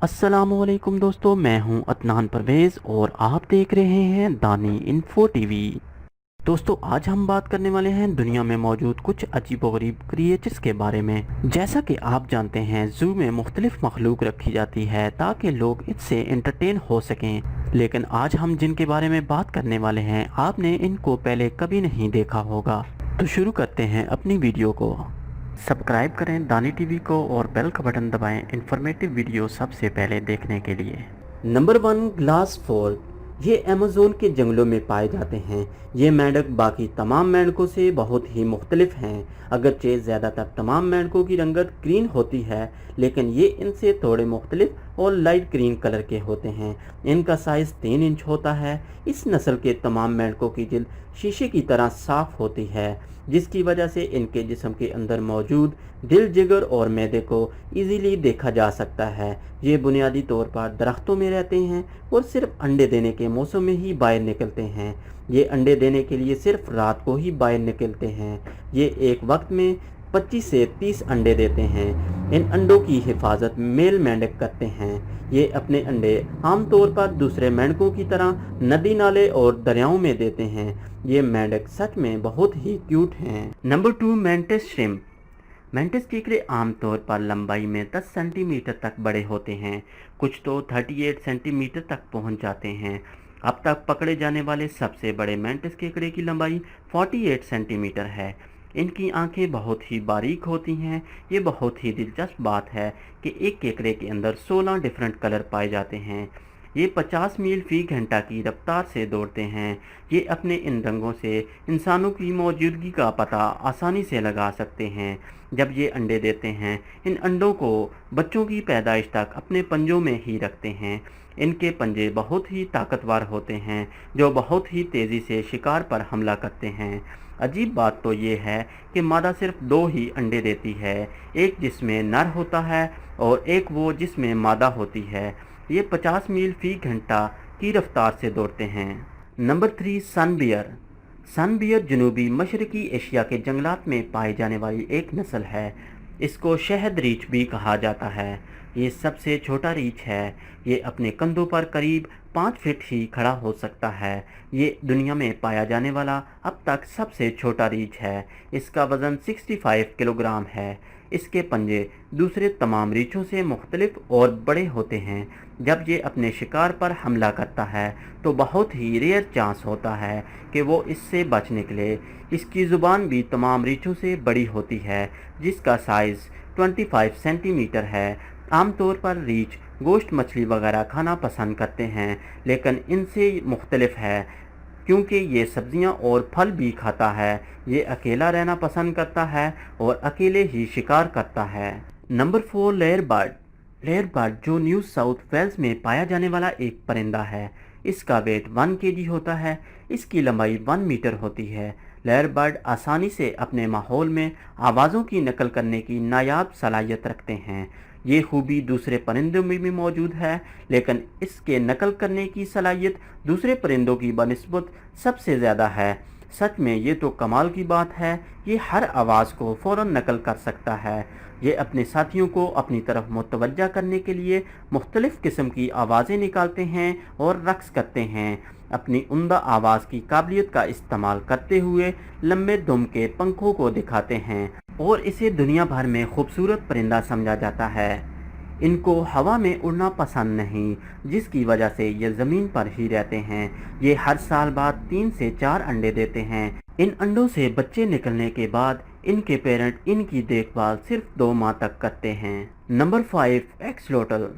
अस्सलामुअलैकुम दोस्तों, मैं हूं अदनान परवेज़ और आप देख रहे हैं दानी इन्फो टीवी। दोस्तों, आज हम बात करने वाले हैं दुनिया में मौजूद कुछ अजीबोगरीब क्रिएचर्स के बारे में। जैसा कि आप जानते हैं, ज़ू में मुख्तलिफ मखलूक रखी जाती है ताकि लोग इससे एंटरटेन हो सकें, लेकिन आज हम जिनके बारे में बात करने वाले हैं आपने इनको पहले कभी नहीं देखा होगा। तो शुरू करते हैं अपनी वीडियो को। सब्सक्राइब करें दानी टीवी को और बेल का बटन दबाएं इंफॉर्मेटिव वीडियो सबसे पहले देखने के लिए। Number 1, glass fall. ये अमेज़न के जंगलों में पाए जाते हैं। ये मेंढक बाकी तमाम मेंढकों से बहुत ही मुख्तलिफ हैं। अगरचे ज़्यादातर तमाम मेंढकों की रंगत ग्रीन होती है, लेकिन ये इनसे थोड़े मुख्तलिफ और लाइट ग्रीन कलर के होते हैं। इनका साइज़ 3 इंच होता है। इस नस्ल के तमाम मेंढकों की जिल्द शीशे की तरह साफ़ होती है, जिसकी वजह से इनके जिस्म के अंदर मौजूद दिल, जिगर और मैदे को इजीली देखा जा सकता है। ये बुनियादी तौर पर दरख्तों में रहते हैं और सिर्फ अंडे देने के मौसम में ही बाहर निकलते हैं। ये अंडे देने के लिए सिर्फ रात को ही बाहर निकलते हैं। ये एक वक्त में 25 से 30 अंडे देते हैं। इन अंडों की हिफाजत मेल मेंढक करते हैं। ये अपने अंडे आमतौर पर दूसरे मेंढकों की तरह नदी, नाले और दरियाओं में देते हैं। ये मेंढक सच में बहुत ही क्यूट हैं। Number 2, mantis shrimp. मेंटिस केकड़े आमतौर पर लंबाई में 10 सेंटीमीटर तक बड़े होते हैं, कुछ तो 38 सेंटीमीटर तक पहुंच जाते हैं। अब तक पकड़े जाने वाले सबसे बड़े मेंटिस केकड़े की लंबाई 48 सेंटीमीटर है। इनकी आंखें बहुत ही बारीक होती हैं। ये बहुत ही दिलचस्प बात है कि एक केकड़े के अंदर 16 डिफरेंट कलर पाए जाते हैं। ये 50 मील फी घंटा की रफ्तार से दौड़ते हैं। ये अपने इन रंगों से इंसानों की मौजूदगी का पता आसानी से लगा सकते हैं। जब ये अंडे देते हैं, इन अंडों को बच्चों की पैदाइश तक अपने पंजों में ही रखते हैं। इनके पंजे बहुत ही ताकतवर होते हैं, जो बहुत ही तेज़ी से शिकार पर हमला करते हैं। अजीब बात तो ये है कि मादा सिर्फ 2 ही अंडे देती है, एक जिसमें नर होता है और एक वो जिसमें मादा होती है। ये 50 मील फी घंटा की रफ्तार से दौड़ते हैं। नंबर 3, सन बियर। सन बियर जनूबी मशरकी एशिया के जंगलात में पाई जाने वाली एक नस्ल है। इसको शहद रीछ भी कहा जाता है। ये सबसे छोटा रीछ है। ये अपने कंधों पर करीब 5 फीट ही खड़ा हो सकता है। ये दुनिया में पाया जाने वाला अब तक सबसे छोटा रीछ है। इसका वज़न 65 किलोग्राम है। इसके पंजे दूसरे तमाम रीछों से मुख्तलिफ और बड़े होते हैं। जब ये अपने शिकार पर हमला करता है तो बहुत ही रेयर चांस होता है कि वो इससे बच निकले। इसकी ज़ुबान भी तमाम रीछों से बड़ी होती है, जिसका साइज़ 25 सेंटीमीटर है। आमतौर पर रीछ गोश्त, मछली वगैरह खाना पसंद करते हैं, लेकिन इनसे मुख्तलिफ है क्योंकि ये सब्जियां और फल भी खाता है। ये अकेला रहना पसंद करता है और अकेले ही शिकार करता है। Number 4, layer bird. Layer bird जो न्यू साउथ वेल्स में पाया जाने वाला एक परिंदा है। इसका वेट 1 केजी होता है। इसकी लंबाई 1 मीटर होती है। लेयर बर्ड आसानी से अपने माहौल में आवाज़ों की नकल करने की नायाब सलाहियत रखते हैं। ये खूबी दूसरे परिंदों में भी मौजूद है, लेकिन इसके नकल करने की सलाहियत दूसरे परिंदों की बनिस्बत सबसे ज़्यादा है। सच में ये तो कमाल की बात है। ये हर आवाज़ को फ़ौरन नकल कर सकता है। ये अपने साथियों को अपनी तरफ मुतवज्जा करने के लिए मुख्तलिफ़ किस्म की आवाज़ें निकालते हैं और रक्स करते हैं। अपनी उम्दा आवाज़ की काबिलियत का इस्तेमाल करते हुए लंबे दुम के पंखों को दिखाते हैं और इसे दुनिया भर में खूबसूरत परिंदा समझा जाता है। इनको हवा में उड़ना पसंद नहीं, जिसकी वजह से ये ज़मीन पर ही रहते हैं। ये हर साल बाद 3 से 4 अंडे देते हैं। इन अंडों से बच्चे निकलने के बाद इनके पेरेंट इनकी देखभाल सिर्फ 2 माह तक करते हैं। Number 5, axolotl.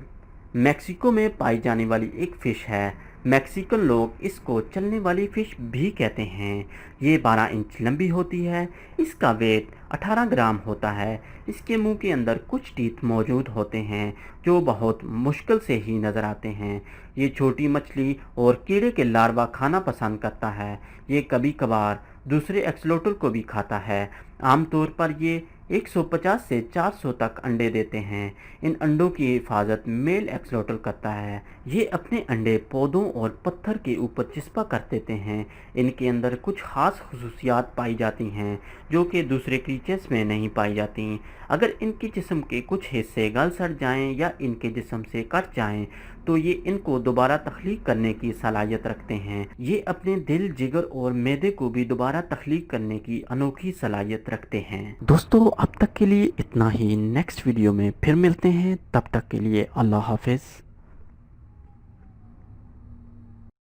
मैक्सिको में पाई जाने वाली एक फ़िश है। मैक्सिकन लोग इसको चलने वाली फ़िश भी कहते हैं। ये 12 इंच लंबी होती है। इसका वेट 18 ग्राम होता है। इसके मुंह के अंदर कुछ टीथ मौजूद होते हैं जो बहुत मुश्किल से ही नज़र आते हैं। ये छोटी मछली और कीड़े के लार्वा खाना पसंद करता है। ये कभी कभार दूसरे एक्सलोटल को भी खाता है। आमतौर पर ये 150 से 400 तक अंडे देते हैं। इन अंडों की हिफाजत मेल एक्सलोटल करता है। ये अपने अंडे पौधों और पत्थर के ऊपर चिपका कर देते हैं। इनके अंदर कुछ खास खसूसियात पाई जाती हैं जो कि दूसरे क्रीचर्स में नहीं पाई जाती। अगर इनके जिस्म के कुछ हिस्से गल सड़ जाएं या इनके जिस्म से कट जाएं तो ये इनको दोबारा तख्लीक करने की सलाहियत रखते हैं। ये अपने दिल, जिगर और मैदे को भी दोबारा तख्लीक करने की अनोखी सलाहियत रखते हैं। दोस्तों अब तक के लिए इतना ही। नेक्स्ट वीडियो में फिर मिलते हैं, तब तक के लिए अल्लाह हाफिज़।